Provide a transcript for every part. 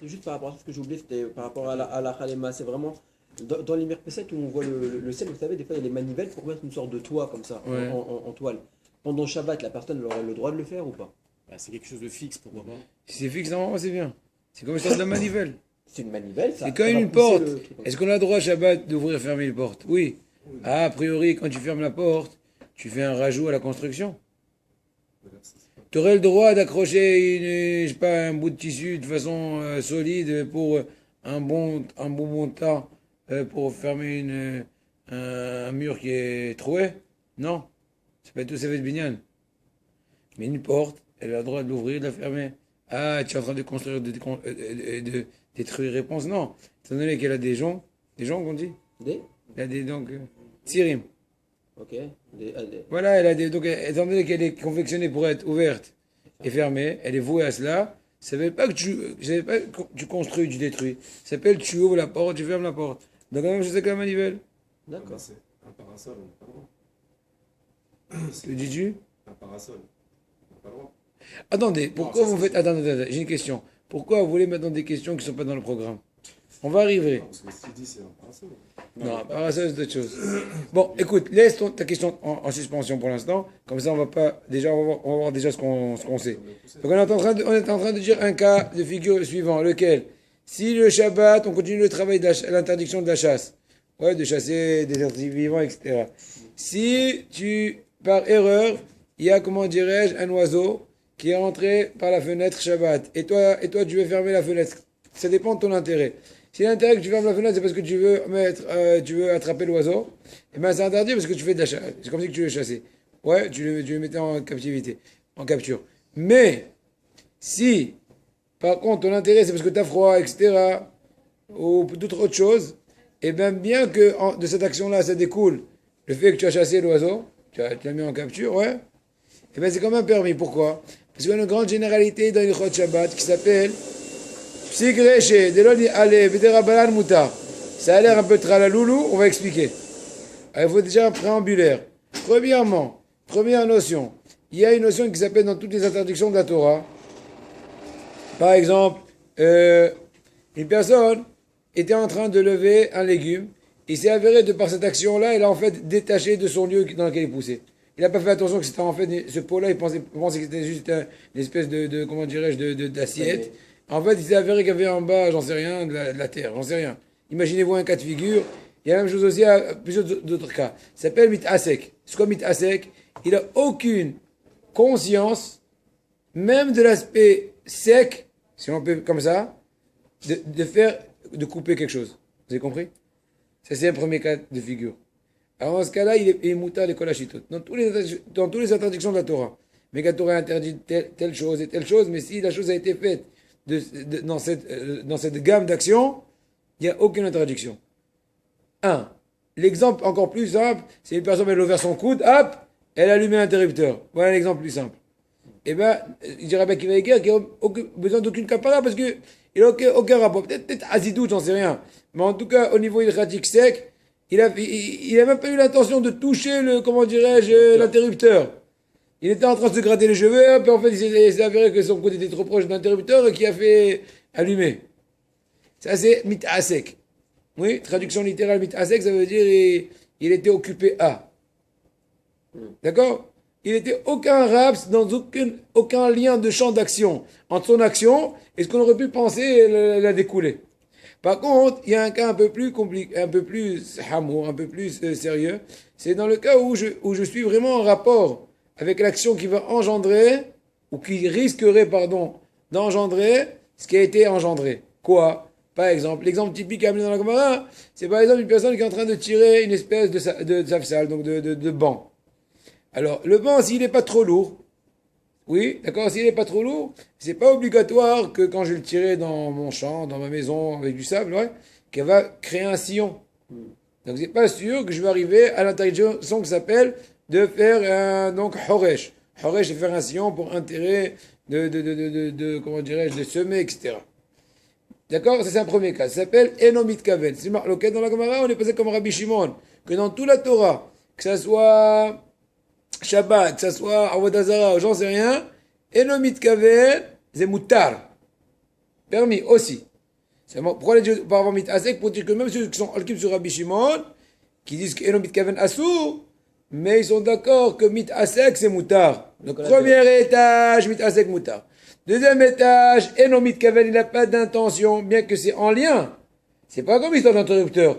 C'est juste par rapport à ce que j'ai oublié, c'était par rapport à la Halema. C'est vraiment dans les mirpesset où on voit le sel, vous savez, des fois il y a les manivelles pour mettre une sorte de toit comme ça, Ouais. en toile. Pendant Shabbat, la personne elle aurait le droit de le faire ou pas? Bah, c'est quelque chose de fixe, pourquoi pas? Si c'est fixe, normalement, c'est bien. C'est comme ça de la manivelle. C'est une manivelle, ça. C'est comme ça va une pousser porte. le truc. Est-ce qu'on a le droit, Shabbat, d'ouvrir fermer une porte? Oui. Ah, a priori, quand tu fermes la porte, tu fais un rajout à la construction. Tu aurais le droit d'accrocher je sais pas, un bout de tissu de façon solide pour un bon temps pour fermer un mur qui est troué? Non. C'est pas tout ça fait de binyan. Mais une porte, elle a le droit de l'ouvrir, de la fermer. Ah, tu es en train de construire, de détruire réponse? Non. Étant donné qu'elle a des gens qu'on dit. Des? Elle a des, donc, tsirim. Ok. Des- Voilà, elle a des, donc, étant donné qu'elle est confectionnée pour être ouverte et fermée, elle est vouée à cela. Ça ne veut pas que ça veut pas que tu construis, tu détruis. Ça s'appelle tu ouvres la porte, tu fermes la porte. Donc, la même chose que la manivelle. D'accord. C'est un parasol, on n'a pas le droit. Le dis-tu? Un parasol, on n'a pas le droit. Attendez, pourquoi ça, vous c'est faites. Attendez, j'ai une question. Pourquoi vous voulez maintenant des questions qui ne sont pas dans le programme? On va arriver. Non, parce que si tu dis c'est un parasol. Non, parasol, c'est autre chose. Bon, écoute, laisse ta question en suspension pour l'instant. Comme ça, on va pas. Déjà, on va voir déjà ce qu'on sait. Donc, on est en train de dire un cas de figure suivant, lequel, si le Shabbat, on continue le travail l'interdiction de la chasse, ouais, de chasser des êtres vivants, etc. Si tu, par erreur, il y a, comment dirais-je, un oiseau qui est rentré par la fenêtre Shabbat, et toi, tu veux fermer la fenêtre, ça dépend de ton intérêt. Si l'intérêt que tu fermes la fenêtre, c'est parce que tu veux attraper l'oiseau, eh ben c'est interdit parce que tu fais de la chasse. C'est comme si tu le chassais. Ouais, tu le mettais en captivité, en capture. Mais, si, par contre, ton intérêt, c'est parce que tu as froid, etc., ou d'autres autres choses, et bien que de cette action-là, ça découle le fait que tu as chassé l'oiseau, tu l'as mis en capture, ouais, et bien c'est quand même permis. Pourquoi? Parce qu'il y a une grande généralité dans l'Ilchot Shabbat qui s'appelle Psik Reche, Deloni Ale, Vederabalan Mutar. Ça a l'air un peu tralaloulou, on va expliquer. Alors, il faut déjà un préambulaire. Premièrement, première notion, il y a une notion qui s'appelle dans toutes les interdictions de la Torah. Par exemple, une personne était en train de lever un légume. Il s'est avéré de par cette action-là, il a en fait détaché de son lieu dans lequel il poussait. Il n'a pas fait attention que c'était en fait ce pot-là, il pensait que c'était juste une espèce comment dirais-je, d'assiette. En fait, il s'est avéré qu'il y avait en bas, j'en sais rien, de la terre, j'en sais rien. Imaginez-vous un cas de figure. Il y a la même chose aussi à plusieurs d'autres cas. Ça s'appelle mitasek. C'est quoi mitasek? Il n'a aucune conscience, même de l'aspect sec, si on peut comme ça, de couper quelque chose. Vous avez compris? Ça, c'est un premier cas de figure. Alors, dans ce cas-là, il est mouta les kolachitot. Dans toutes les interdictions de la Torah. Mais la Torah interdit telle chose et telle chose, mais si la chose a été faite dans cette gamme d'actions, il n'y a aucune interdiction. L'exemple encore plus simple, c'est une personne, elle a ouvert son coude, hop, elle a allumé l'interrupteur. Voilà l'exemple plus simple. Eh bien, il dirait bien qu'il va écrire qu'il n'a besoin d'aucune capara parce qu'il n'a aucun rapport. Peut-être Azidou, j'en sais rien. Mais en tout cas, au niveau ilchatique sec, il a même pas eu l'intention de toucher comment dirais-je, l'interrupteur. Il était en train de se gratter les cheveux, hop, et en fait, il s'est avéré que son coude était trop proche de l'interrupteur et qui a fait allumer. Ça, c'est mitasek. Oui, traduction littérale mitasek, ça veut dire il était occupé à. D'accord? Il n'était aucun raps dans aucun lien de champ d'action entre son action et ce qu'on aurait pu penser la découler. Par contre, il y a un cas un peu plus compliqué, un peu plus hamour, un peu plus sérieux. C'est dans le cas où je suis vraiment en rapport avec l'action qui va engendrer, ou qui risquerait, pardon, d'engendrer ce qui a été engendré. Quoi? Par exemple, l'exemple typique amené dans la Gemara, c'est par exemple une personne qui est en train de tirer une espèce de safsal, donc de banc. Alors, le banc, s'il n'est pas trop lourd, oui, d'accord, s'il n'est pas trop lourd, c'est pas obligatoire que quand je vais le tirer dans mon champ, dans ma maison, avec du sable, ouais, qu'elle va créer un sillon. Donc, c'est pas sûr que je vais arriver à l'interdiction qui s'appelle de faire donc, horesh. Horesh, c'est faire un sillon pour intérêt comment dirais-je, de semer, etc. D'accord? Ça, c'est un premier cas. Ça s'appelle Enomit Kaven. C'est marqué dans la Gemara, on est passé comme Rabbi Shimon, que dans toute la Torah, que ça soit Shabbat, que ça soit Avodah Zarah, j'en sais rien, Enomit Kaven, c'est Moutar. permis aussi. Pourquoi les Dieu par avant mitasek? Pour dire que même ceux qui sont alkim sur Rabbi Shimon, qui disent que Eno mitkaven asou, mais ils sont d'accord que mitasek c'est moutar. Donc premier étage, mitasek moutar. Deuxième étage, Eno mitkaven, il n'a pas d'intention, bien que c'est en lien. C'est pas comme histoire d'interrupteur.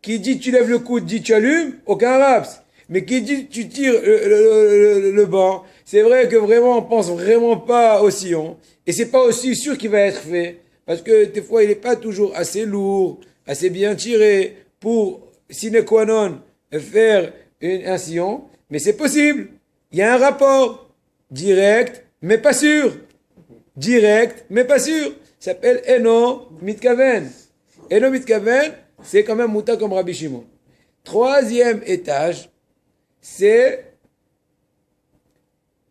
Qui dit tu lèves le coude, dit tu allumes, aucun raps. Mais qui dit tu tires le banc, c'est vrai que vraiment on pense vraiment pas au sillon. Et c'est pas aussi sûr qu'il va être fait. Parce que des fois il est pas toujours assez lourd, assez bien tiré pour sine qua non faire un sillon. Mais c'est possible. Il y a un rapport. Direct, mais pas sûr. Direct, mais pas sûr. Ça s'appelle Eno Mitkaven. Eno Mitkaven, c'est quand même Mouta comme Rabbi Shimon. Troisième étage, c'est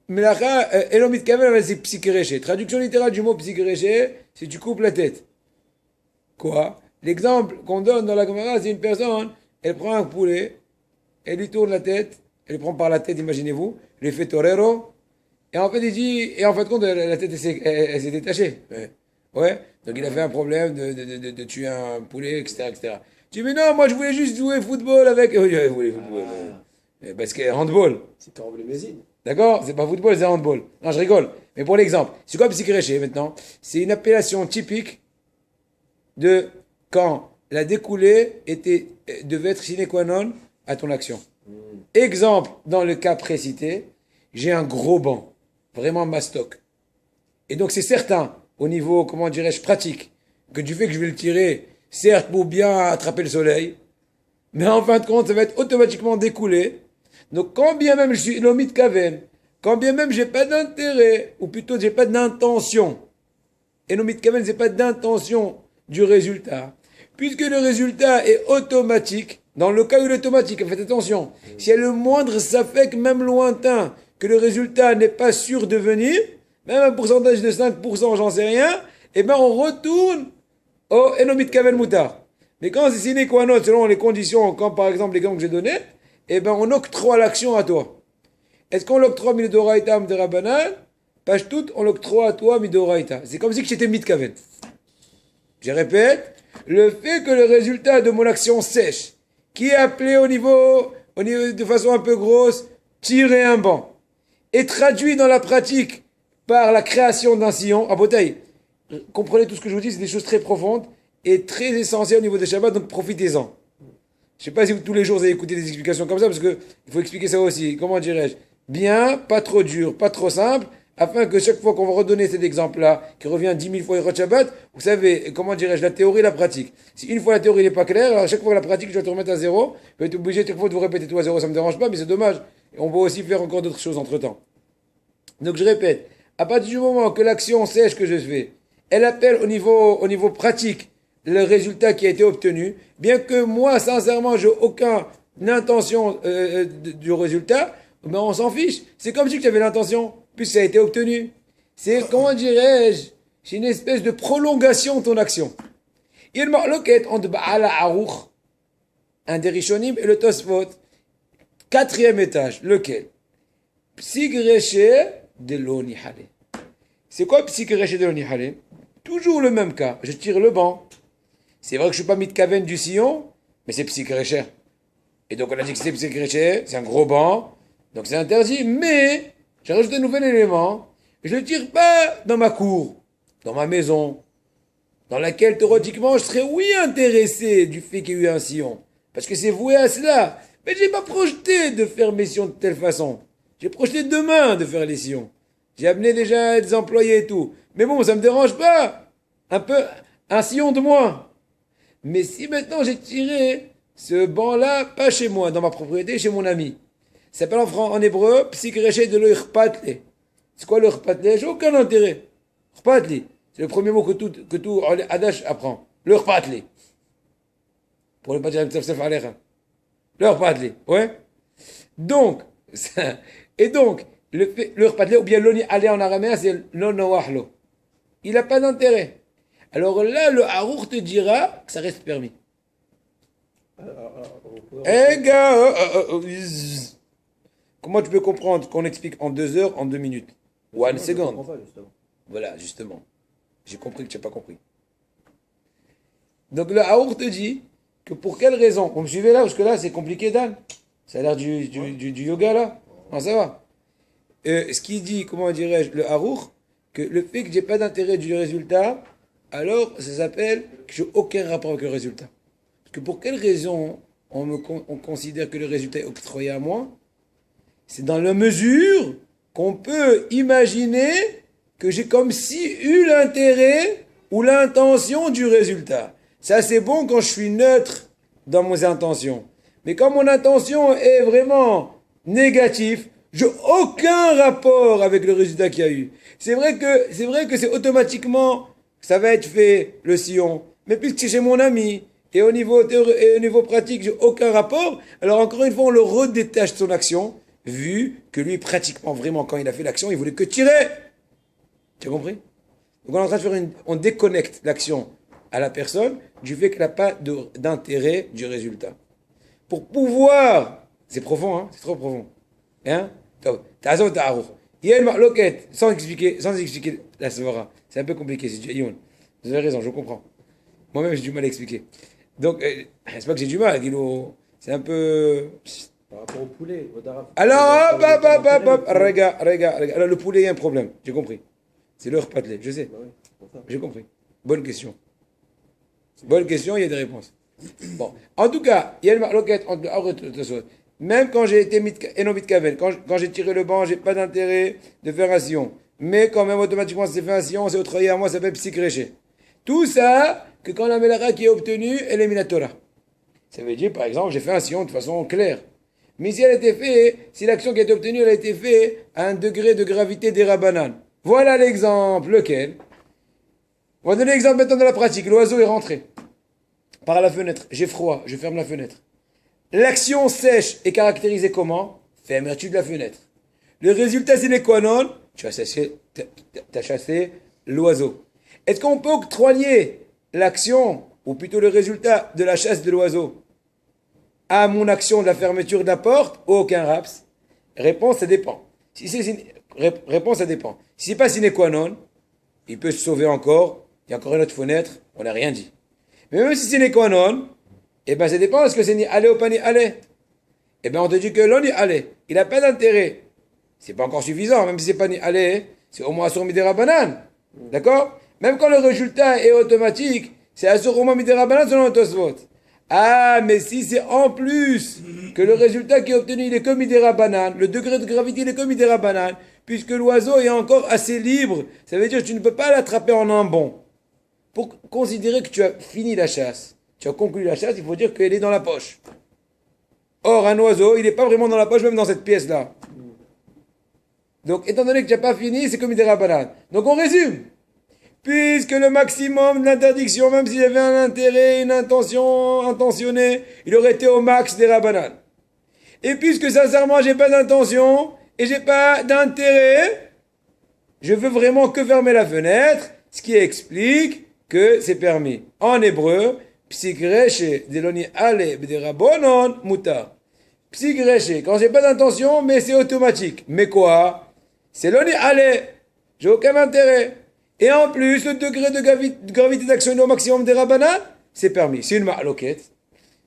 Melacha, Eno Mitkaven, c'est Psikéréché. Traduction littérale du mot Psikéréché, c'est tu coupes la tête. Quoi? L'exemple qu'on donne dans la Gemara, c'est une personne, elle prend un poulet, elle lui tourne la tête, elle le prend par la tête, imaginez-vous, elle lui fait torero, et en fait, il dit, et en fin de compte, la tête, elle s'est détachée. Ouais. Donc, il a fait un problème de tuer un poulet, etc., etc. Tu dis, mais non, moi, je voulais juste jouer football avec. Oui, je voulais football. Parce que handball. C'est Karov le Mézine. D'accord? C'est pas football, c'est handball. Non, je rigole. Mais pour l'exemple, c'est quoi psychréché maintenant? C'est une appellation typique de quand la découlée devait être sine qua non à ton action. Exemple, dans le cas précité, j'ai un gros banc, vraiment mastoc. Et donc c'est certain, au niveau, comment dirais-je, pratique, que du fait que je vais le tirer, certes pour bien attraper le soleil, mais en fin de compte, ça va être automatiquement découlé. Donc quand bien même je suis l'omit kaven, quand bien même j'ai pas d'intérêt, ou plutôt j'ai pas d'intention, et l'omit kaven, c'est pas d'intention du résultat, puisque le résultat est automatique, dans le cas où il est automatique, faites attention, s'il y a le moindre safek, même lointain, que le résultat n'est pas sûr de venir, même un pourcentage de 5%, j'en sais rien, eh ben on retourne au enomit kaven mutar. Mais quand c'est sine qua non, selon les conditions, comme par exemple les gants que j'ai donnés, eh ben on octroie l'action à toi. Est-ce qu'on l'octroie midoraita de Rabbanan? Page toute, on l'octroie à toi midoraita. C'est comme si j'étais mitkaven. Je répète, le fait que le résultat de mon action sèche, qui est appelé au niveau de façon un peu grosse, tirer un banc, est traduit dans la pratique par la création d'un sillon. À Botaï, comprenez tout ce que je vous dis, c'est des choses très profondes et très essentielles au niveau des Shabbat, donc profitez-en. Je ne sais pas si vous, tous les jours vous avez écouté des explications comme ça, parce que il faut expliquer ça aussi. Comment dirais-je? Bien, pas trop dur, pas trop simple, afin que chaque fois qu'on va redonner cet exemple-là, qui revient 10 000 fois Hirot Shabbat, vous savez, comment dirais-je, la théorie et la pratique. Si une fois la théorie n'est pas claire, alors à chaque fois la pratique, je dois te remettre à zéro, je vais être obligé chaque fois de vous répéter tout à zéro, ça ne me dérange pas, mais c'est dommage. Et on peut aussi faire encore d'autres choses entre-temps. Donc je répète, à partir du moment que l'action sèche que je fais, elle appelle au niveau pratique le résultat qui a été obtenu, bien que moi, sincèrement, j'ai aucune intention du résultat, mais on s'en fiche. C'est comme si tu avais l'intention, puisque ça a été obtenu. C'est, comment dirais-je, c'est une espèce de prolongation de ton action. Il y a une marloquette entre Ba'ala Aruch, un des Rishonim, et le Tosfot. Quatrième étage, lequel? Psigreché de l'onihale. C'est quoi Psigreché de l'onihale? Toujours le même cas. Je tire le banc. C'est vrai que je ne suis pas mitkaven du sillon, mais c'est Psigreché. Et donc on a dit que c'est Psigreché, c'est un gros banc, donc c'est interdit, mais j'ai rajouté un nouvel élément. Je ne le tire pas dans ma cour, dans ma maison, dans laquelle théoriquement je serais oui intéressé du fait qu'il y ait eu un sillon. Parce que c'est voué à cela. Mais je n'ai pas projeté de faire mes sillons de telle façon. J'ai projeté demain de faire les sillons. J'ai amené déjà des employés et tout. Mais bon, ça ne me dérange pas. Un sillon de moins. Mais si maintenant j'ai tiré ce banc-là, pas chez moi, dans ma propriété, chez mon ami. Ça s'appelle en hébreu, psikreché de l'irpatle. C'est quoi l'irpatle? J'ai aucun intérêt. Irpatle. C'est le premier mot que tout Adash apprend. L'irpatle. Pour ne pas dire Tzafzaf Alecha. L'irpatle. Ouais? Donc, l'irpatle, ou bien l'oni aller en araméen, c'est l'onowahlo. Il n'a pas d'intérêt. Alors là, le harour te dira que ça reste permis. Eh gars, comment tu peux comprendre qu'on explique en 2 heures, en 2 minutes? Ou en 1 seconde? Voilà, justement. J'ai compris que tu n'as pas compris. Donc le Haour te dit que pour quelle raison? Vous me suivez là? Parce que là, c'est compliqué, Dan. Ça a l'air du yoga, là. Non, ça va. Ce qui dit, comment dirais-je, le Haour, que le fait que j'ai pas d'intérêt du résultat, alors ça s'appelle que j'ai aucun rapport avec le résultat. Parce que pour quelle raison on considère que le résultat est octroyé à moi? C'est dans la mesure qu'on peut imaginer que j'ai comme si eu l'intérêt ou l'intention du résultat. Ça, c'est bon quand je suis neutre dans mes intentions. Mais quand mon intention est vraiment négative, j'ai aucun rapport avec le résultat qu'il y a eu. C'est vrai que c'est automatiquement, ça va être fait, le sillon. Mais puisque c'est chez mon ami, et au niveau pratique, j'ai aucun rapport, alors encore une fois, on le redétache de son action, vu que lui, pratiquement, vraiment, quand il a fait l'action, il voulait que tirer. Tu as compris? Donc on est en train de faire on déconnecte l'action à la personne du fait qu'elle n'a pas d'intérêt du résultat. Pour pouvoir, c'est profond, hein, c'est trop profond. Hein? T'as raison, t'as raison. Il y a une loquette, sans expliquer la svara. C'est un peu compliqué, c'est du Yon. Vous avez raison, je comprends. Moi-même, j'ai du mal à expliquer. Donc, c'est pas que j'ai du mal, Guilo. C'est un peu. Par rapport au poulet, Alors, hop, regarde. Alors, le poulet, il y a un problème. J'ai compris. C'est leur pâtelé, je sais. Bah oui, c'est pour ça. J'ai compris. Bonne question. Bonne question, il y a des réponses. Bon, en tout cas, il y a une loquette entre même quand j'ai été Enomit Kaven, quand j'ai tiré le banc, j'ai pas d'intérêt de faire un sillon. Mais quand même, automatiquement, c'est fait un sillon, c'est autre à moi, ça s'appelle psychréché. Tout ça, que quand la Melara qui est obtenue, elle est Minatora. Ça veut dire, par exemple, j'ai fait un sillon de façon claire. Mais si elle a été faite, si l'action qui a été obtenue, elle a été faite à un degré de gravité des Rabbanan. Voilà l'exemple, lequel? On va donner l'exemple maintenant de la pratique. L'oiseau est rentré par la fenêtre. J'ai froid, je ferme la fenêtre. L'action sèche est caractérisée comment? Fermeture de la fenêtre. Le résultat, c'est quoi non? Tu as chassé l'oiseau. Est-ce qu'on peut octroyer l'action, ou plutôt le résultat de la chasse de l'oiseau, à mon action de la fermeture de la porte? Aucun raps. Réponse, ça dépend. Réponse, ça dépend. Si c'est pas sine qua non, il peut se sauver encore. Il y a encore une autre fenêtre, on n'a rien dit. Mais même si c'est sine qua non, eh ben ça dépend, est-ce que c'est ni aller ou pas ni aller? Eh ben on te dit que l'on y aller. Il n'a pas d'intérêt. C'est pas encore suffisant, même si c'est pas ni aller, c'est au moins Asur Midera Banane. D'accord? Même quand le résultat est automatique, c'est Asur au moins Midera Banane selon le Tosfot. Ah, mais si c'est en plus que le résultat qui est obtenu, il est comme Midera Banane, le degré de gravité, il est comme Midera Banane, puisque l'oiseau est encore assez libre, ça veut dire que tu ne peux pas l'attraper en un bond. Pour considérer que tu as fini la chasse, tu as conclu la chasse, il faut dire qu'elle est dans la poche. Or, un oiseau, il n'est pas vraiment dans la poche, même dans cette pièce-là. Donc, étant donné que tu n'as pas fini, c'est comme des rabanades. Donc, on résume. Puisque le maximum de l'interdiction, même s'il avait un intérêt, une intention intentionnée, il aurait été au max des rabanades. Et puisque sincèrement, j'ai pas d'intention et j'ai pas d'intérêt, je veux vraiment que fermer la fenêtre, ce qui explique que c'est permis. En hébreu, Psigreche, deloni ale, b'derabonon, mutar. Psigreche, quand j'ai pas d'intention, mais c'est automatique. Mais quoi? C'est loni ale. J'ai aucun intérêt. Et en plus, le degré de gravité d'action au maximum des rabanan, c'est permis. C'est une ma'loquette.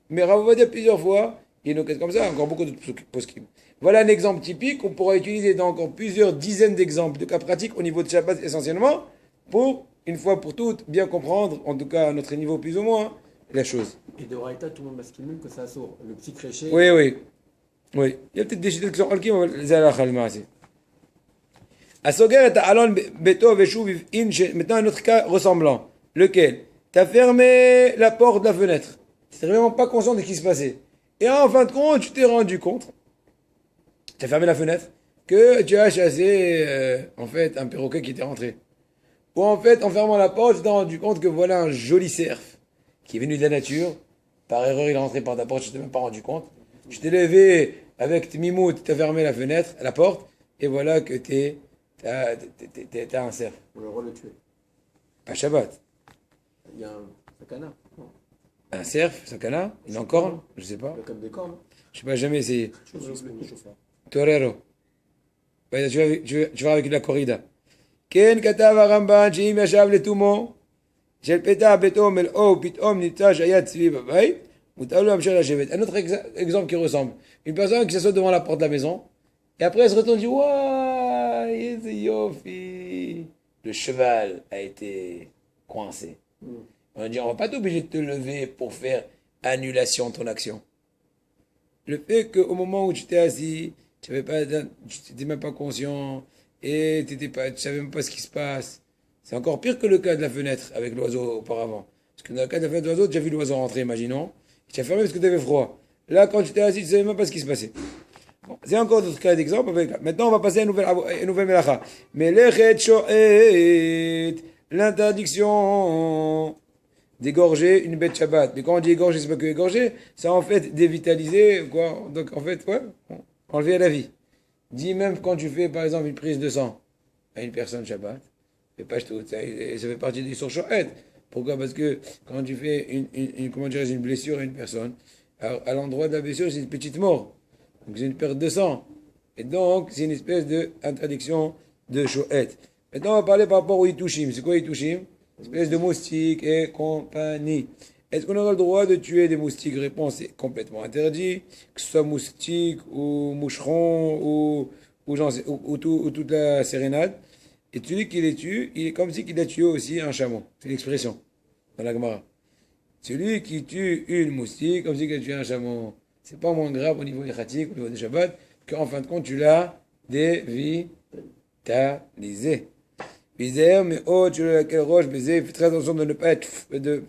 Mais Rav va dire plusieurs fois, il y a une loquette comme ça, encore beaucoup d'autres poskim. Voilà un exemple typique, on pourra utiliser dans encore plusieurs dizaines d'exemples de cas pratiques au niveau de Shabbat essentiellement, pour, une fois pour toutes, bien comprendre, en tout cas à notre niveau plus ou moins, la chose. Et de Raïta, tout le monde masculin que ça sort. Le petit créché. Oui. Il y a peut-être des choses qui sont alkim, mais c'est la khalma. Maintenant, un autre cas ressemblant. Lequel? Tu as fermé la porte de la fenêtre. Tu n'étais vraiment pas conscient de ce qui se passait. Et en fin de compte, tu t'es rendu compte, tu as fermé la fenêtre, que tu as chassé, en fait, un perroquet qui était rentré. Ou en fait, en fermant la porte, tu t'es rendu compte que voilà un joli cerf qui est venu de la nature. Par erreur, il est rentré par ta porte, je ne t'ai même pas rendu compte. Tu t'es levé avec tes mimoutes, tu as fermé la fenêtre, la porte, et voilà que t'as un cerf. On le droit de le tuer. Pas Shabbat. Il y a un canard. Un cerf, un canard, une corne, je sais pas. Le cap des cornes. Je sais pas, jamais essayé. Chauffeur. Torero. Ouais, tu vas avec la corrida. כן כתב הרמב"ן שאם ישב לתומו של פתח ביתו מלאו ופתאום נמצא שהיד סביב הבית, מותר לו להמשיך לשבת. Un autre exemple qui ressemble. Une personne qui s'assoit devant la porte de la maison, et après elle se retourne et dit Waouh, איזה יופי. Le cheval a été coincé. On dit on va pas t'obliger de te lever pour faire annulation de ton action. Le fait qu'au moment où tu t'es assis, tu n'étais même pas conscient et tu ne savais même pas ce qui se passe. C'est encore pire que le cas de la fenêtre avec l'oiseau auparavant. Parce que dans le cas de la fenêtre de l'oiseau, tu as vu l'oiseau rentrer, imaginons. Tu as fermé parce que tu avais froid. Là, quand tu t'es assis, tu ne savais même pas ce qui se passait. Bon, c'est encore d'autres cas d'exemple. Maintenant, on va passer à une nouvelle mélacha. Melechet sho'et, l'interdiction d'égorger une bête Shabbat. Mais quand on dit égorger, c'est pas que égorger, c'est en fait dévitaliser, quoi. Donc en fait, ouais, enlever à la vie. Dis même quand tu fais par exemple une prise de sang à une personne Shabbat, et pas tout, ça fait partie des sho'et. Pourquoi? Parce que quand tu fais une blessure à une personne, à l'endroit de la blessure, c'est une petite mort. Donc c'est une perte de sang. Et donc, c'est une espèce d'interdiction de sho'et. Maintenant, on va parler par rapport au Itushim. C'est quoi Itushim? Une espèce de moustique et compagnie. Est-ce qu'on aura le droit de tuer des moustiques? Réponse, c'est complètement interdit. Que ce soit moustique ou moucheron ou toute la sérénade. Et celui qui les tue, il est comme si il a tué aussi un chameau. C'est l'expression dans la Gemara. Celui qui tue une moustique, comme si il a tué un chameau. C'est pas moins grave au niveau des khatik, au niveau des Shabbat, qu'en fin de compte, tu l'as dévitalisé. Bizarre, mais oh, tu l'as quelle roche, baiser, fais très attention de ne pas être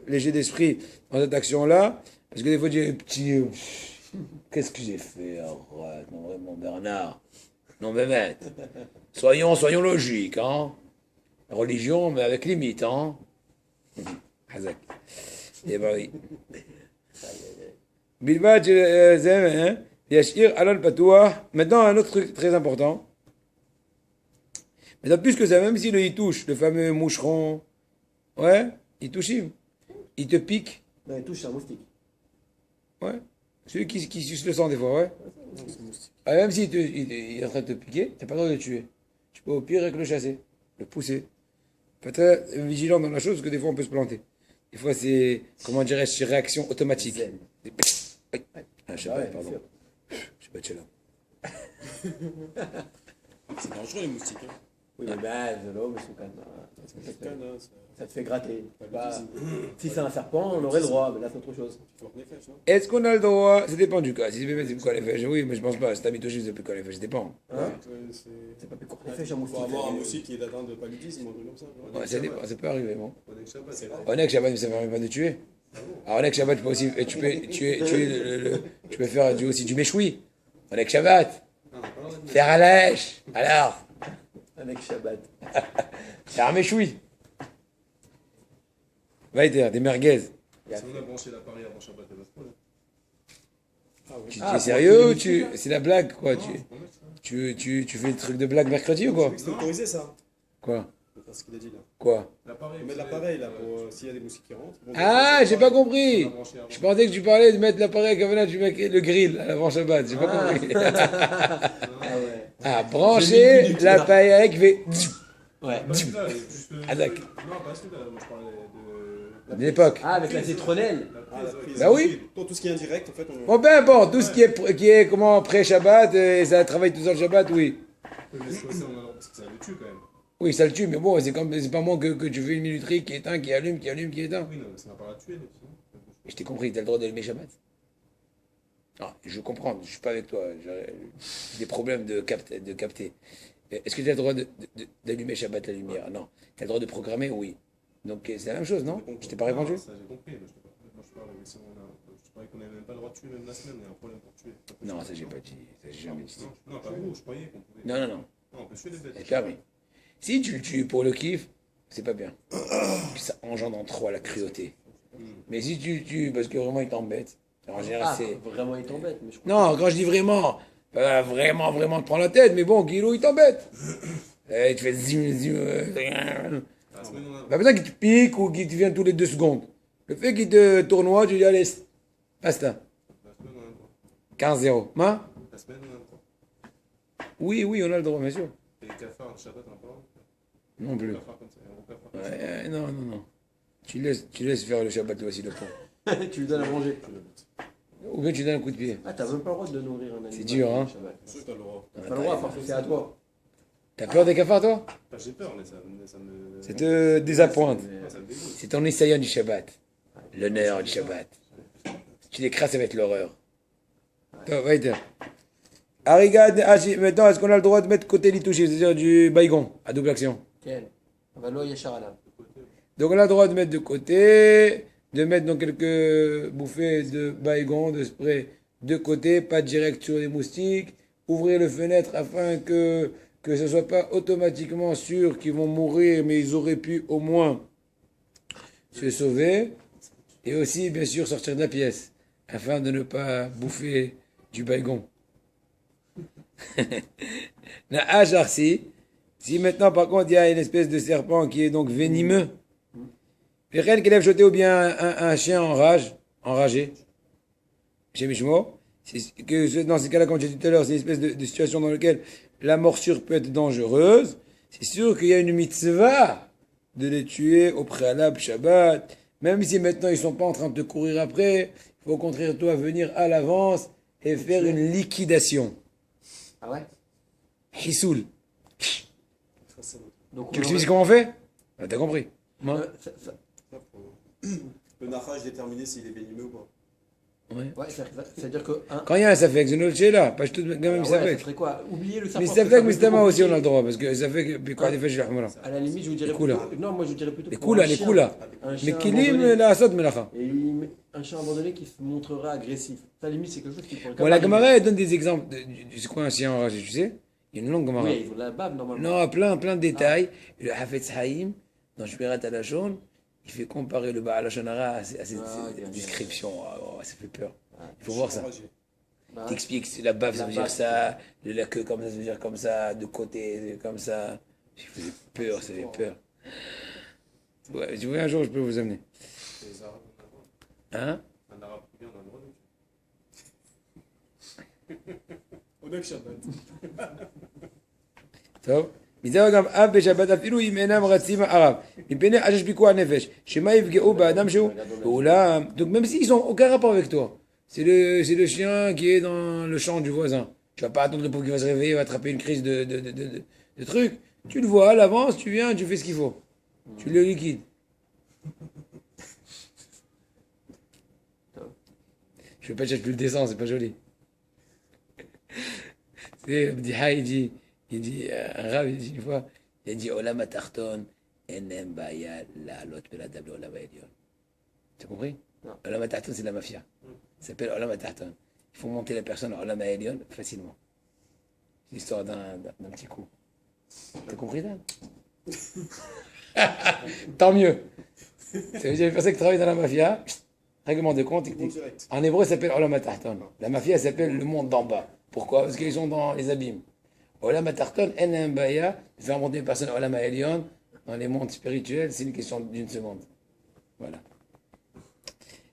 léger d'esprit dans cette action-là, parce que des fois, tu dis, petit, qu'est-ce que j'ai fait? Arrête, non, vraiment, Bernard. Non, mais mec, soyons logiques, hein. Religion, mais avec limite, hein. Hazak. Et ben oui. Maintenant, un autre truc très important. Maintenant, plus que ça, même si il touche, le fameux moucheron, ouais, il touche, il te pique. Non, il touche, c'est un moustique. Ouais. Celui qui suce le sang des fois, ouais. Ah, même s'il il est en train de te piquer, t'as pas le droit de le tuer. Tu peux au pire avec le chasser, le pousser. Faut être très vigilant dans la chose, parce que des fois on peut se planter. Des fois c'est, comment dirais-je, réaction automatique. Ah, Shabbat, pardon. Shabbat Shalom. C'est dangereux les moustiques. Hein. Oui, mais de l'eau, mais c'est quand même. Ça te fait gratter. Si c'est un serpent, on aurait le droit, mais là c'est autre chose. Est-ce qu'on a le droit? Ça dépend du cas. Si c'est bébé, c'est plus quoi les fèches? Oui, mais je pense pas. Si t'as mis touché, c'est plus quoi les fèches? Ça dépend. Hein? C'est pas plus court les fèches, un moustique. Faut avoir un moustique qui est atteint de paludisme ou un truc comme ça. Ouais, ça dépend. Ça peut arriver, bon. C'est vrai. Onek Shabbat, ça ne permet pas de tuer. Alors, Onek Shabbat, tu peux aussi. Tu peux tuer tu peux faire aussi du méchoui. Onek Shabbat. Faire à lèche. Alors. Avec Shabbat. Faire un méchoui. Va dire, des merguez. Si on a branché l'appareil avant Shabbat, il va se problème. Tu es sérieux ou c'est la blague, quoi? Tu fais le truc de blague mercredi ou quoi? C'est autorisé ça. Quoi? C'est ce qu'il a dit là. Quoi? On met l'appareil là pour s'il y a des moustiques qui rentrent. Ah, j'ai pas compris. Je pensais que tu parlais de mettre l'appareil comme là, tu mets le grill avant Shabbat. J'ai pas compris. Ah ouais. Ah, brancher l'appareil qui fait. Ouais. Ah, d'accord. Non, pas celui-là, moi je parlais de. De l'époque. Ah, avec la citronnelle. La prise. Bah oui. Tout ce qui est indirect en fait. Bon, peu importe, tout ce qui est comment pré-Shabbat, et ça travaille tout seul Shabbat, oui. Mais je choisis en allant parce que ça le tue quand même. Oui, ça le tue, mais bon, c'est pas moi que tu fais une minuterie qui éteint, qui allume, qui éteint. Oui, non, mais ça n'a pas à tuer. Je t'ai compris, t'as le droit d'allumer Shabbat. Ah, je comprends, je suis pas avec toi. J'ai des problèmes de capter. Est-ce que tu as le droit d'allumer Shabbat la lumière? Non. Tu as le droit de programmer? Oui. Donc c'est la même chose, non? Je t'ai pas répondu? Ça, j'ai compris. Moi, je parle, mais si je parlais qu'on n'avait même pas le droit de tuer, même la semaine, il y a un problème pour tuer. Non, ça j'ai pas dit. Ça j'ai jamais dit. Non, pas vous, je croyais qu'on pouvait. Non. Non, on peut tuer les bêtes. C'est permis. Si tu le tues pour le kiff, c'est pas bien. Ça engendre trop la cruauté. Mais si tu le tues parce que vraiment il t'embête, en général Ah, c'est. vraiment, il t'embête. Mais je crois Non, quand je dis vraiment, vraiment te prends la tête, mais bon, Guilou il t'embête. Tu fais zim. La semaine, on a. Pas besoin qu'il te pique ou qu'il te vienne tous les 2 secondes. Le fait qu'il te tournoie, tu dis allez, basta. La semaine, on a le droit. 15-0. Ma? La semaine, on a le droit. Oui, on a le droit, bien sûr. Et les cafards, Shabbat, on a pas le droit. Non plus. Faire comme ça, on peut faire comme ça. Non, non, non. Tu laisses faire le Shabbat toi aussi, le pont. Tu lui donnes à manger. Ou bien tu donnes un coup de pied. Ah, t'as même pas le droit de nourrir un animal. C'est dur, hein. au Shabbat. C'est sûr que t'as le droit. T'as pas le droit, parce que c'est à toi. T'as peur des cafards, toi? Enfin, j'ai peur, mais ça me. Ça te désappointe. Mais- Ça me dégoûte. C'est ton essayant du Shabbat. L'honneur du Shabbat. Tu l'écrases, ça va être l'horreur. Toi, weiter. Ariga, maintenant, est-ce qu'on a le droit de mettre côté litouché, c'est-à-dire du baïgon, à double action? Quel Valo Yachar Alav. Donc on a le droit de mettre de côté, de mettre donc quelques bouffées de baïgon, de spray de côté, pas direct sur les moustiques, ouvrir les fenêtres afin que ce ne soit pas automatiquement sûr qu'ils vont mourir, mais ils auraient pu au moins se sauver. Et aussi, bien sûr, sortir de la pièce, afin de ne pas bouffer du baïgon. La hache arsi. Si maintenant, par contre, il y a une espèce de serpent qui est donc venimeux, Virel qui lève jeté ou bien un chien enragé, chez Mishmo, dans ce cas-là, comme j'ai dit tout à l'heure, c'est une espèce de situation dans laquelle la morsure peut être dangereuse, c'est sûr qu'il y a une mitzvah de les tuer au préalable Shabbat, même si maintenant ils sont pas en train de te courir après, il faut au contraire toi venir à l'avance et faire une liquidation. Ah ouais Hissoul. Donc, Tu expliques comment on fait? Ah, t'as compris. Moi Le narrage déterminer s'il est venimeux ou pas. Ouais. Ouais, c'est-à-dire que. Quand il y a un safek, c'est notre là, pas tout quand même Ah ouais, ça safek. serait quoi Oublier le serpent. Mais parce que safek, ça mais peut Stama être aussi on a le compliqué. droit, parce que safek, puis quoi, des fois je l'ai À la limite, je vous dirais Les couleurs. plutôt. Non, moi je vous dirais plutôt. Les pour couleurs, un les chien- couleurs. Un Mais chien kilim, abandonné. la sot melacha. Et un chien abandonné qui se montrerait agressif. Ça, à la limite, c'est quelque chose qui pourrait. Bon, la Gemara, elle donne des exemples. C'est quoi un chien enragé, tu sais? Il y a une longue Gemara. Oui, ils ont de la bave normalement. Non, plein de détails. Et le Hafetz Haïm, dans Shmirat Alashon, il fait comparer le Baal Hashonara à ces ok. descriptions. Ah, oh, ça fait peur. Ah, Il faut voir ça. Enragé. bah, T'expliques, la bave, ça La veut dire bave, ça, la queue comme ça, ça veut dire comme ça, de côté, comme ça. Ça fait peur, ça fait peur. Ouais, tu vois, un jour, je peux vous amener. Les Arabes, on a le droit. Hein? Un arabe bien, on a le droit de tuer. On a que Shabbat. טוב, מזה גם אב בשבת אפילו אם אינם רצים ערב, מפני חשש פיקוח נפש, שמא יפגעו באדם שהוא באולם. Donc même s'ils n'ont aucun rapport avec toi, c'est le chien qui est dans le champ du voisin. Tu vas pas attendre le pauvre qui va se réveiller, il va attraper une crise de trucs. Tu le vois à l'avance, tu viens, tu fais ce qu'il faut. Tu le liquides. Je vais pas chercher plus le dessin, c'est pas joli. C'est Abdiha, il dit, un rab, il dit une fois, il a dit, Olam Atarton, enem baya la lot beladab Olam Aelion. Tu as compris? Non. Olam Atarton, c'est la mafia. Ça s'appelle Olam Atarton. Il faut monter la personne à Olam Aelion facilement. C'est l'histoire d'un petit coup. T'as compris, Dan? Tant mieux. Ça veut dire une personne qui travaille dans la mafia, règlement de compte, Bon direct. en hébreu, ça s'appelle Olam Atarton. La mafia s'appelle le monde d'en bas. Pourquoi? Parce qu'ils sont dans les abîmes. Olam Atarton, en baya, faire monter une personne Olam Aelion, dans les mondes spirituels, c'est une question d'une seconde. Voilà.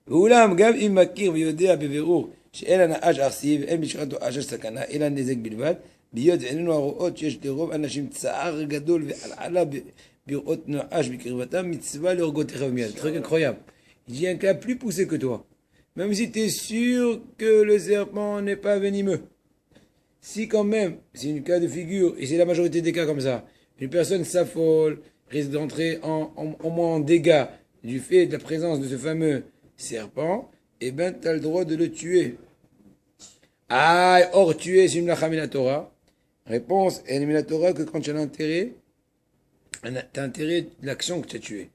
ואולם, גם אם מכיר ויודע בבירור שאין הנאש ארסי ואין בשחרתו אשר סכנה, אלא נזק בלבד, בהיות ואיננו הרואות שיש לרוב אנשים צער גדול ועלעלה בראות נואש בקרבתם, מצווה להורגו תכף מיד. Truc incroyable. Il dit un cas plus poussé que toi. Même si tu es sûr que le serpent n'est pas venimeux. Si quand même, c'est une cas de figure, et c'est la majorité des cas comme ça, une personne s'affole, risque d'entrer au moins en dégâts du fait de la présence de ce fameux serpent, eh ben, tu as le droit de le tuer. Ah, or, tuer, c'est une lacha min Torah. Réponse, elle est min Torah que quand tu as l'intérêt, tu as intérêt de l'action que tu as tuée.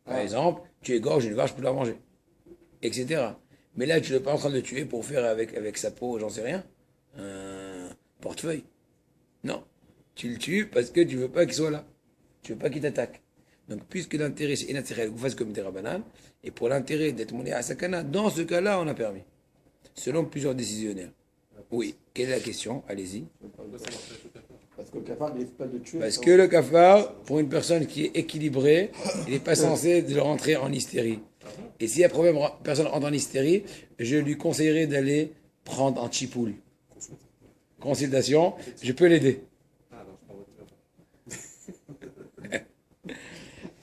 Par exemple, tu égorges une vache pour la manger, etc. Mais là, tu n'es pas en train de le tuer pour faire avec sa peau, j'en sais rien, un portefeuille. Non, tu le tues parce que tu veux pas qu'il soit là. Tu veux pas qu'il t'attaque. Donc, puisque l'intérêt, c'est inatirel, vous fassiez comme des rabanan, et pour l'intérêt d'être mouné à sakana, dans ce cas-là, on a permis. Selon plusieurs décisionnaires. Oui, quelle est la question? Allez-y. Parce que le cafard, il risque pas de tuer. Parce que le cafard, pour une personne qui est équilibrée, il n'est pas censé de rentrer en hystérie. Et s'il y a problème, personne rentre en hystérie, je lui conseillerais d'aller prendre un chipoul. Consultation, je peux l'aider. Ah non, je prends votre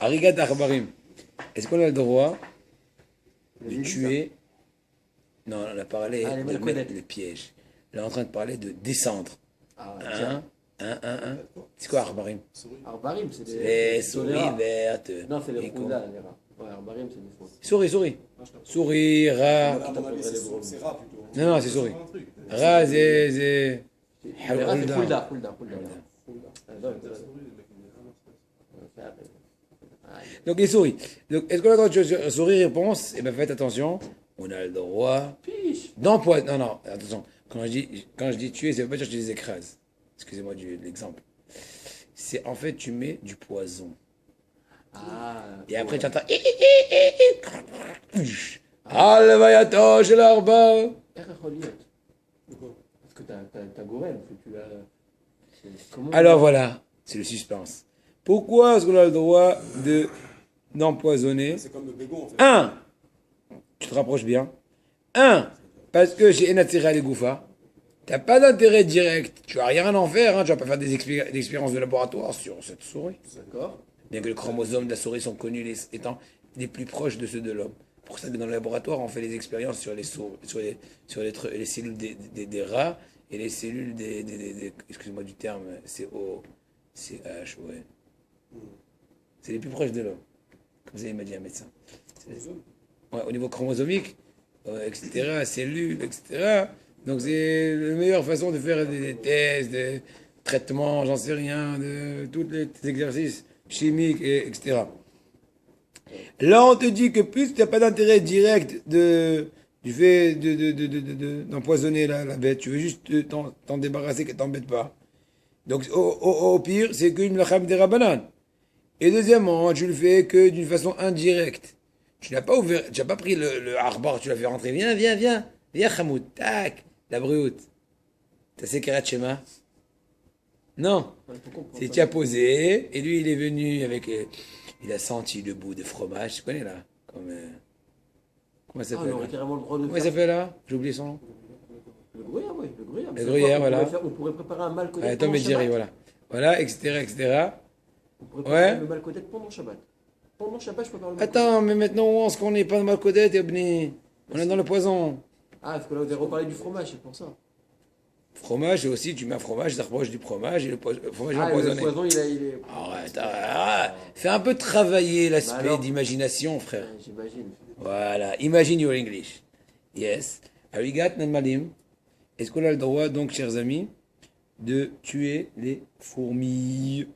Arigat Arbarim. Est-ce qu'on a le droit de tuer? Non, on a parlé Ah, les de mettre malcodettes. le piège. Là, on est en train de parler de descendre. Ah, Un. C'est quoi Arbarim? Arbarim, c'est des. Les c'est souris des rats. vertes. Non, c'est les les roudas, les rats. Ouais, Arbarim, c'est des faux. Souris. Souris, rat. À mon avis, c'est rare plutôt. Non, c'est souris. Un truc. Rat, c'est. Les rats, c'est Hulda. Donc les souris. Donc, est-ce qu'on a le droit de tuer souris? Réponse. Eh bien, faites attention. On a le droit Piche. d'empoisonner. Non, attention. Quand je dis tuer, ça veut pas dire que tu les écrases. Excusez-moi de l'exemple. C'est en fait, tu mets du poison. Ah. Et après, tu entends. Alvayato chez l'arba. Parce que t'as Gorel, tu l'as. Comment Alors voilà, c'est le suspense. Pourquoi est-ce qu'on a le droit d'empoisonner? C'est comme le bégon en fait. Un, tu te rapproches bien. Un, parce que chez Enatira les Goufa, t'as pas d'intérêt direct. Tu vas rien en faire, hein. Tu vas pas faire des expériences de laboratoire sur cette souris. D'accord. Bien que les chromosomes de la souris sont connus étant les plus proches de ceux de l'homme. Pour ça que dans le laboratoire, on fait les expériences sur les souris, les cellules des rats et les cellules excusez-moi du terme, CH, ouais. C'est les plus proches de l'homme. Comme ça, il m'a dit un médecin. Ouais, au niveau chromosomique, etc., cellules, etc. Donc c'est la meilleure façon de faire des tests, des traitements, j'en sais rien, de tous les exercices chimiques, etc. Là, on te dit que plus tu n'as pas d'intérêt direct du fait d'empoisonner la bête, tu veux juste t'en débarrasser, qu'elle t'embête pas. Donc au pire, c'est qu'une mlacham des rabanan. Et deuxièmement, tu le fais que d'une façon indirecte. Tu n'as pas ouvert, tu n'as pas pris le arbar, tu l'as fait rentrer. Viens, Hamoud, tac, la brute. T'as sékérat Shema? Non. C'est tu as posé, et lui il est venu avec, il a senti le bout de fromage, tu connais là? Comme, comment ça Ah, s'appelle? on aurait carrément le droit de Comment ça faire. s'appelle là? J'ai oublié son nom. Le gruyère, oui, le gruyère. Le gruyère, voilà. On pourrait préparer un malcodet Tom pendant et Jerry, Shabbat. voilà. Voilà, etc. On pourrait préparer Ouais. le malcodet pendant Shabbat. Pendant Shabbat, je prépare le malcodet. Attends, mais maintenant, on se connaît pas de Malcodet, Ebni. On est dans le poison. Ah, parce que là, vous avez reparlé du fromage, c'est pour ça. Fromage, et aussi, tu mets un fromage, ça rapproche du fromage, et le fromage Ah, le empoisonné. poison, il est. Fais un peu travailler l'aspect alors d'imagination, frère. Ouais, j'imagine. Voilà, imagine your English. Yes. Arigat Nanmalim. Est-ce qu'on a le droit, donc, chers amis, de tuer les fourmis?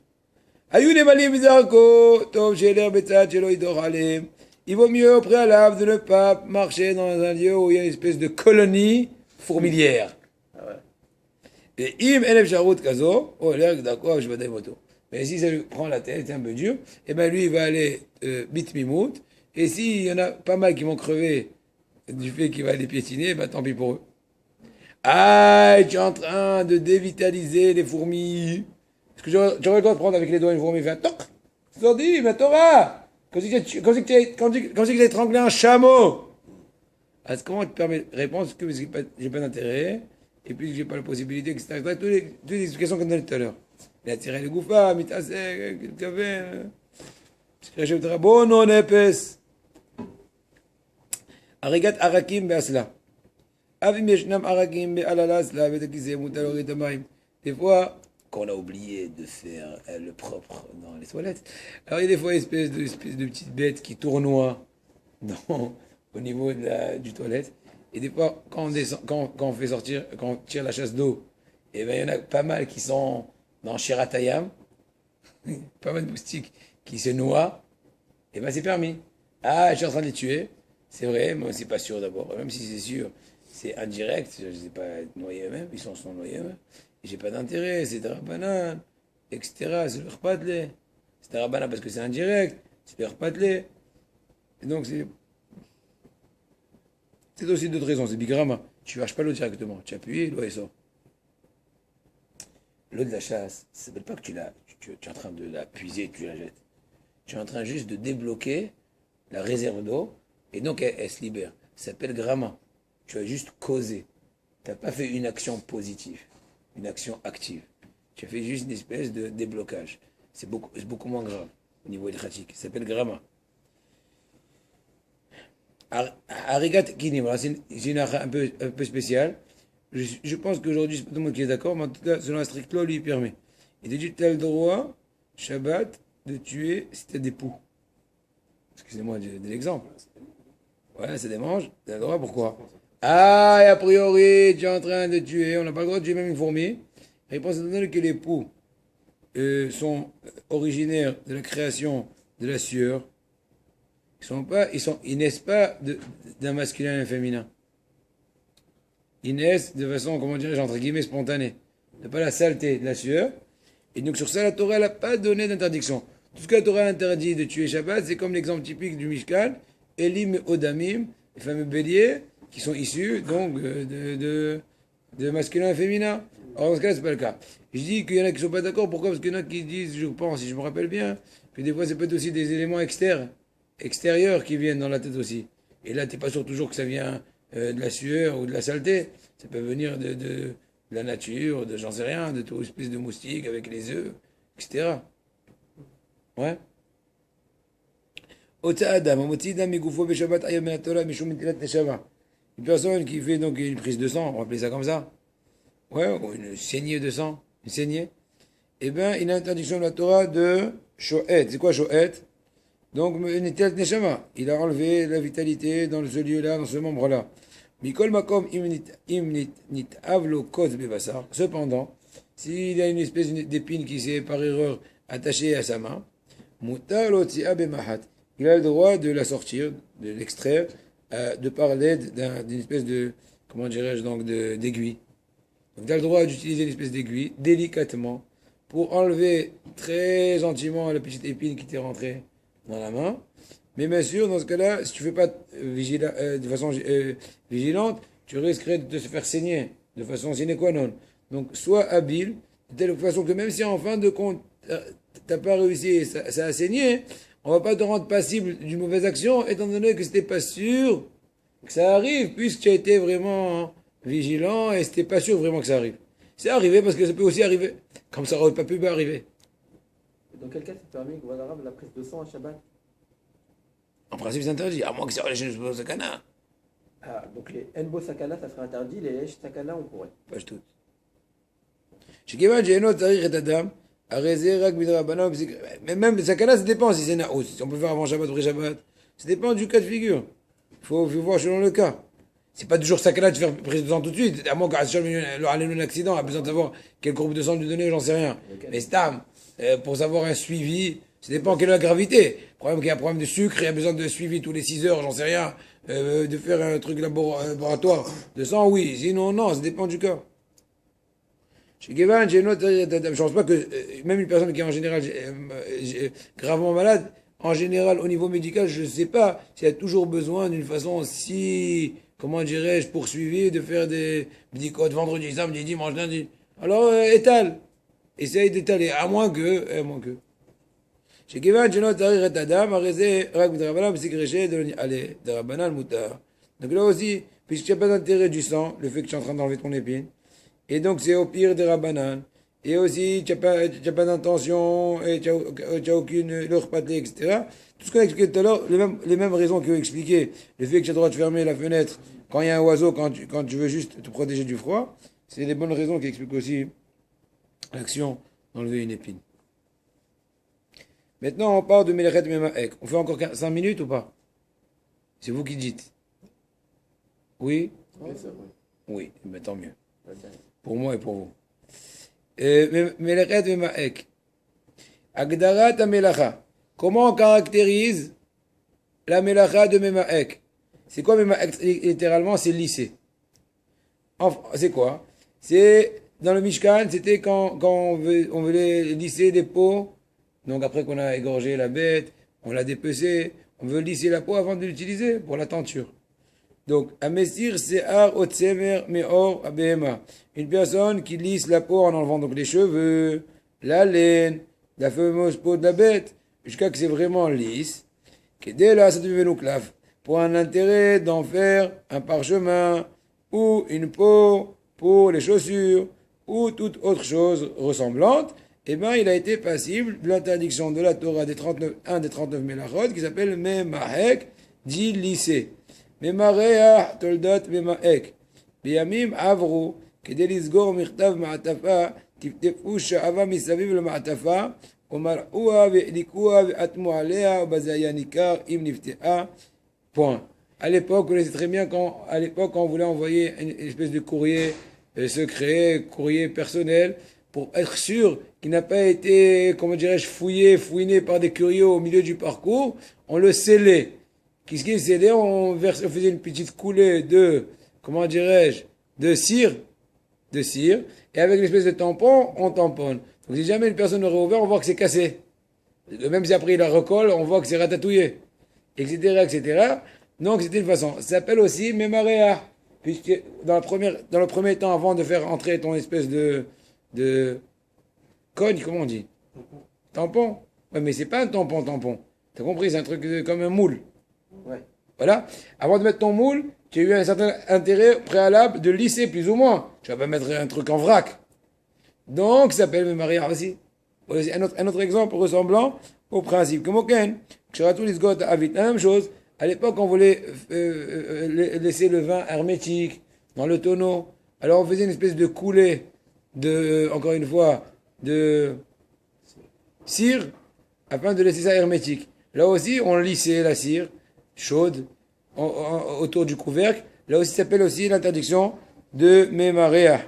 Ayou Nemalim Zarko, Tov Sheler Betzat Shelo Idor Alem. Il vaut mieux au préalable de ne pas marcher dans un lieu où il y a une espèce de colonie fourmilière. Et im elef sharout kazo, oh l'air d'accord, je vais moto. Mais si ça lui prend la tête, c'est un peu dur, et ben lui il va aller bit mimout, et s'il y en a pas mal qui vont crever du fait qu'il va les piétiner, ben tant pis pour eux. Aïe, tu es en train de dévitaliser les fourmis. Est-ce que j'aurais le droit de prendre avec les doigts une fourmi et faire toc? C'est sorti, mais Torah! Comme si tu as étranglé un chameau! Alors, comment tu te permets de répondre? Parce que j'ai pas d'intérêt, et puis j'ai pas la possibilité, etc. Toutes les explications qu'on donnait tout à l'heure. Il a tiré le gouffard, mitasek, le café. Parce que bon, non, épaisse. Arigat arakim be'asla. Avim yeshnam arakim be'alalasla, be'takise mutalorit amaim. Des fois, qu'on a oublié de faire le propre dans les toilettes. Alors il y a des fois une espèce de petites bêtes qui tournoient au niveau du toilette. Et des fois, quand on fait sortir, quand on tire la chasse d'eau, et ben il y en a pas mal qui sont dans Shiratayam, pas mal de moustiques qui se noient, et ben c'est permis. Ah, je suis en train de les tuer, c'est vrai, mais c'est pas sûr d'abord. Même si c'est sûr, c'est indirect, je ne sais pas noyer eux-mêmes, ils sont noyés eux-mêmes. J'ai pas d'intérêt, c'est des rabanan, etc. C'est le repatlé. C'est des rabanan parce que c'est indirect, c'est le repatlé. Et donc c'est aussi d'autres raisons, c'est bigrama. Tu lâches pas l'eau directement, tu appuies, l'eau elle sort. L'eau de la chasse, ça ne veut pas que tu es en train de la puiser et tu la jettes. Tu es en train juste de débloquer la réserve d'eau et donc elle se libère. Ça s'appelle grama. Tu as juste causé. Tu n'as pas fait une action positive. Une action active. Tu as fait juste une espèce de déblocage. C'est beaucoup moins grave. au niveau ilchatique. Ça s'appelle Grama. Arigat Kinim, alors c'est une halakha un peu spéciale. Je pense qu'aujourd'hui, c'est pas tout le monde qui est d'accord, mais en tout cas, selon la stricte loi, lui, il permet. Il te dit, tu as le droit, Shabbat, de tuer si tu as des poux. Excusez-moi de l'exemple. Ouais, ça démange. Tu as le droit, pourquoi? Ah, et a priori, tu es en train de tuer, on n'a pas le droit de tuer même une fourmi. Réponse étant donné que les poux sont originaires de la création de la sueur. Ils naissent pas d'un masculin et d'un féminin. Ils naissent de façon, comment dirais-je, entre guillemets, spontanée. De pas la saleté de la sueur. Et donc sur ça, la Torah n'a pas donné d'interdiction. Tout ce que la Torah interdit de tuer Shabbat, c'est comme l'exemple typique du Mishkan, Elim et Odamim, les fameux béliers, qui sont issus donc de masculin et féminin. Alors dans ce cas, c'est pas le cas. Je dis qu'il y en a qui sont pas d'accord. Pourquoi? Parce qu'il y en a qui disent, je pense, si je me rappelle bien, que des fois, c'est peut-être aussi des éléments extérieurs qui viennent dans la tête aussi. Et là, tu n'es pas sûr toujours que ça vient de la sueur ou de la saleté. Ça peut venir de la nature, de j'en sais rien, de toute espèce de moustique avec les œufs, etc. Ouais. Une personne qui fait donc une prise de sang, on va appeler ça comme ça. Ouais, ou une saignée de sang, une saignée. Eh bien, il a l'interdiction de la Torah de Shohet. C'est quoi Shohet? Donc, il a enlevé la vitalité dans ce lieu-là, dans ce membre-là. Mikol makom imnit avlo kos bevassar. Cependant, s'il y a une espèce d'épine qui s'est par erreur attachée à sa main, mutar lotzia bemahat. Il a le droit de la sortir, de l'extraire, de par l'aide d'une espèce de, comment dirais-je, donc d'aiguille. Donc, tu as le droit d'utiliser une espèce d'aiguille, délicatement, pour enlever très gentiment la petite épine qui t'est rentrée dans la main. Mais bien sûr, dans ce cas-là, si tu ne fais pas de façon vigilante, tu risquerais de te faire saigner de façon sine qua non. Donc, sois habile, de telle façon que même si en fin de compte, tu n'as pas réussi, ça a saigné, on ne va pas te rendre passible d'une mauvaise action, étant donné que c'était pas sûr que ça arrive, puisque tu as été vraiment vigilant et c'était pas sûr vraiment que ça arrive. C'est arrivé parce que ça peut aussi arriver, comme ça n'aurait pas pu arriver. Dans quel cas c'est permis la prise de sang à Shabbat? En principe, c'est interdit, à moins que ça relève de sakana. Ah, donc les Enbo Sakana, ça serait interdit, les Esh Sakana, on pourrait. Pas tout. Mais même sakana, ça dépend si c'est naous. Si on peut faire avant Shabbat ou après Shabbat. Ça dépend du cas de figure. Il faut voir selon le cas. C'est pas toujours sakana de faire prise de sang tout de suite. À moins qu'un accident a besoin de savoir quel groupe de sang lui donner, j'en sais rien. Mais stam, pour savoir un suivi, ça dépend quelle est la gravité. Problème qu'il y a un problème de sucre, il y a besoin de suivi tous les 6 heures, j'en sais rien. De faire un truc laboratoire de sang, oui. Sinon, non, ça dépend du cas. Chez Gevan, je ne pense pas que même une personne qui est en général gravement malade, en général, au niveau médical, je ne sais pas s'il y a toujours besoin d'une façon si, comment dirais-je, poursuivie de faire des bdicotes vendredi, samedi, dimanche, lundi. Alors, étale. Essaye d'étaler, à moins que. Chez Gevan, je ne t'arrête Adam, arrêtez, rak midrabanan, c'est gréché, de aller, de rabanan, moutar. Donc là aussi, puisque tu n'as pas d'intérêt du sang, le fait que tu es en train d'enlever ton épine, et donc c'est au pire des rabanan. Et aussi, tu n'as pas d'intention, et tu n'as aucune leur pâté, etc. Tout ce qu'on a expliqué tout à l'heure, les mêmes raisons qui ont expliqué le fait que tu as le droit de fermer la fenêtre quand il y a un oiseau, quand tu veux juste te protéger du froid, c'est les bonnes raisons qui expliquent aussi l'action d'enlever une épine. Maintenant, on parle de Melechet Memaek. On fait encore 5 minutes ou pas? C'est vous qui dites. Oui? Oui, mais tant mieux. Pour moi et pour vous. Melechet Memaek. Agdarat Melacha. Comment on caractérise la Melacha de Memaek? C'est quoi Memaek? Littéralement, c'est lisser. C'est quoi? C'est, dans le Mishkan, c'était quand on voulait lisser des peaux. Donc après qu'on a égorgé la bête, on l'a dépecé, on veut lisser la peau avant de l'utiliser pour la tenture. Donc, Amesir Se'ar Otsemer Meor Abehema. Une personne qui lisse la peau en enlevant donc les cheveux, la laine, la fameuse peau de la bête, jusqu'à que c'est vraiment lisse. Dès là, ça devient nous clave. Pour un intérêt d'en faire un parchemin ou une peau pour les chaussures ou toute autre chose ressemblante. eh ben, il a été passible de l'interdiction de la Torah un des 39 Melachot, qui s'appelle Memahek, dit lycée. Memareah toldot Memahek. Biyamim avru, כדי לסגור מכתב מעטפה, טפטפו שעבה מסביב למעטפה, ומרעוה והדיקוה ואטמו עליה, ובזה היה ניכר אם נפתחה. Point. À l'époque, on sait très bien à l'époque, quand on voulait envoyer une espèce de courrier secret, courrier personnel, pour être sûr qu'il n'a pas été, comment dirais-je, fouiné par des curieux au milieu du parcours, on le scellait. Qu'est-ce qu'il scellait? On faisait une petite coulée de, comment dirais-je, de cire, et avec l'espèce de tampon, on tamponne. Donc si jamais une personne aurait ouvert, on voit que c'est cassé. Même si après il la recolle, on voit que c'est ratatouillé, etc., etc. Donc c'était une façon. Ça s'appelle aussi Memarea, puisque dans le premier temps, avant de faire entrer ton espèce de cogne, comment on dit? Tampon. Ouais, mais c'est pas un tampon. T'as compris, c'est un truc comme un moule. Ouais. Voilà. Avant de mettre ton moule, tu as eu un certain intérêt préalable de lisser plus ou moins. Tu vas pas mettre un truc en vrac. Donc, ça s'appelle Memarea aussi. Voici un autre exemple ressemblant au principe. Comme Ken, Ksharatou Lisgot Avit, la même chose. À l'époque, on voulait laisser le vin hermétique dans le tonneau. Alors, on faisait une espèce de coulée encore une fois, de cire, afin de laisser ça hermétique. Là aussi, on lissait la cire chaude autour du couvercle. Là aussi, ça s'appelle aussi l'interdiction de Memarea.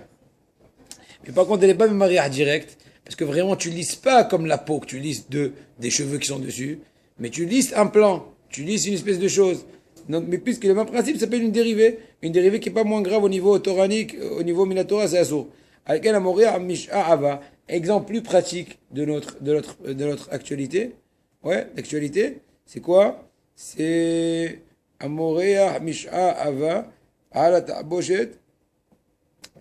Mais par contre, elle n'est pas Memarea direct, parce que vraiment, tu lisses pas comme la peau, que tu lisses des cheveux qui sont dessus, mais tu lisses un plan, tu lisses une espèce de chose. Donc, mais puisque le même principe s'appelle une dérivée qui n'est pas moins grave au niveau toranique, au niveau minatora, c'est assourd. Avec un Amorea Misha Ava, exemple plus pratique de notre actualité. Ouais, d'actualité, c'est quoi? C'est Amorea Misha Ava, Ala Ta'boshet,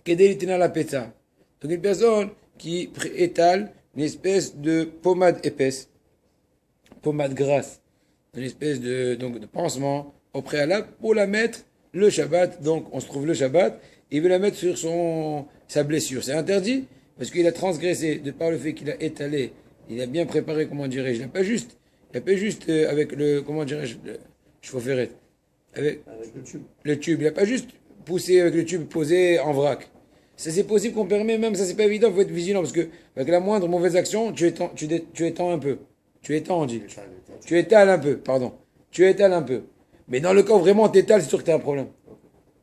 Kedelitina la Peta. Donc une personne qui étale une espèce de pommade épaisse, pommade grasse, une espèce de pansement au préalable pour la mettre le Shabbat. Donc on se trouve le Shabbat, il veut la mettre sur sa blessure. C'est interdit parce qu'il a transgressé de par le fait qu'il a étalé, il a bien préparé, comment dirais-je, il n'a pas juste avec le, comment dirais-je, je faut faire avec le tube, il n'a pas juste poussé avec le tube posé en vrac. Ça c'est possible qu'on permet, même ça c'est pas évident, il faut être vigilant parce que avec la moindre mauvaise action, tu étends un peu. Tu étales un peu, pardon. Tu étales un peu. Mais dans le cas où vraiment tu étales, c'est sûr que tu as un problème.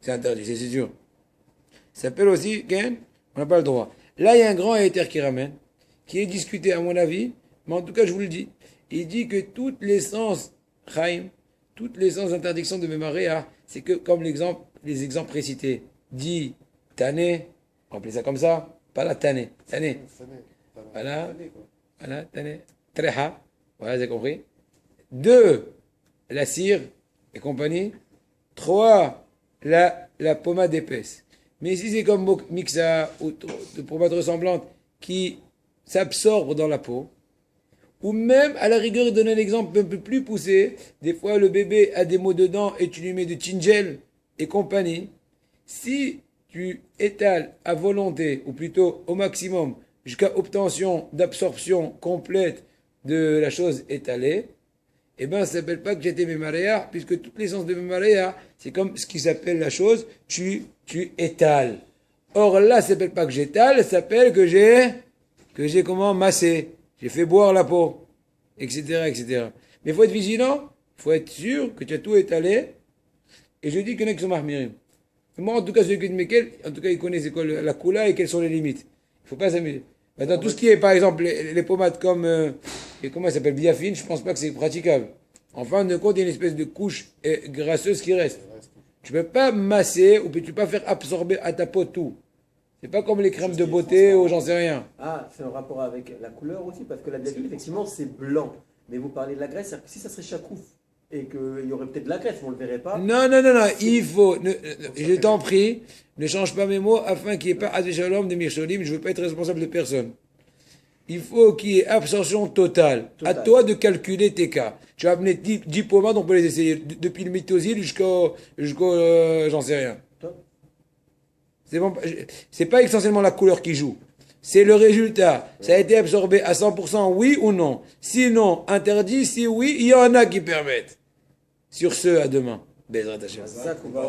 C'est interdit, c'est sûr. Ça s'appelle aussi, on n'a pas le droit. Là, il y a un grand éther qui ramène, qui est discuté à mon avis, mais en tout cas, je vous le dis. Il dit que toutes les sens, Chaim, toutes les sens d'interdiction de Memarea, c'est que, comme les exemples précités, dit Tané, on appelle ça comme ça, pas la Tané, Tané. Voilà, Tané, Treha, voilà, vous avez compris. 2, la cire et compagnie. 3, la pommade épaisse. Mais si c'est comme Mixa ou de pommade ressemblante qui s'absorbe dans la peau, ou même, à la rigueur, il donne un exemple un peu plus poussé. Des fois, le bébé a des maux dedans et tu lui mets de tingel et compagnie. Si tu étales à volonté, ou plutôt au maximum, jusqu'à obtention d'absorption complète de la chose étalée, eh bien, ça ne s'appelle pas que j'étais Memarea, puisque toute l'essence de Memarea, c'est comme ce qui s'appelle la chose, tu étales. Or là, ça ne s'appelle pas que j'étale, ça s'appelle que j'ai comment massé. J'ai fait boire la peau, etc., etc. Mais il faut être vigilant, il faut être sûr que tu as tout étalé. Et je dis qu'il y en a qui sont mahmirim. Moi, en tout cas, celui qui en tout cas, il connaît c'est quoi la coula et quelles sont les limites. Il ne faut pas s'amuser. Maintenant, tout ce qui est, par exemple, les pommades comme, comment ça s'appelle, biafine, je ne pense pas que c'est praticable. En fin de compte, il y a une espèce de couche grasseuse qui reste. Tu ne peux pas masser ou tu ne peux pas faire absorber à ta peau tout. C'est pas comme les crèmes de beauté ou j'en sais rien. Ah, c'est un rapport avec la couleur aussi, parce que la biafine, effectivement, c'est blanc. Mais vous parlez de la graisse, c'est-à-dire que si ça serait chakouf et qu'il y aurait peut-être de la graisse, mais on ne le verrait pas. Non, il faut, je t'en prie, ne change pas mes mots afin qu'il n'y ait pas Adé Shalom de Mircholim, je ne veux pas être responsable de personne. Il faut qu'il y ait absorption totale. À toi de calculer tes cas. Tu as amené 10 pommades, on peut les essayer, depuis le mitosil jusqu'au j'en sais rien. C'est bon, c'est pas essentiellement la couleur qui joue. c'est le résultat. Ça a été absorbé à 100%, oui ou non? Sinon, interdit, si oui, il y en a qui permettent. Sur ce, à demain. Bezrat Hashem. C'est ça qu'on va-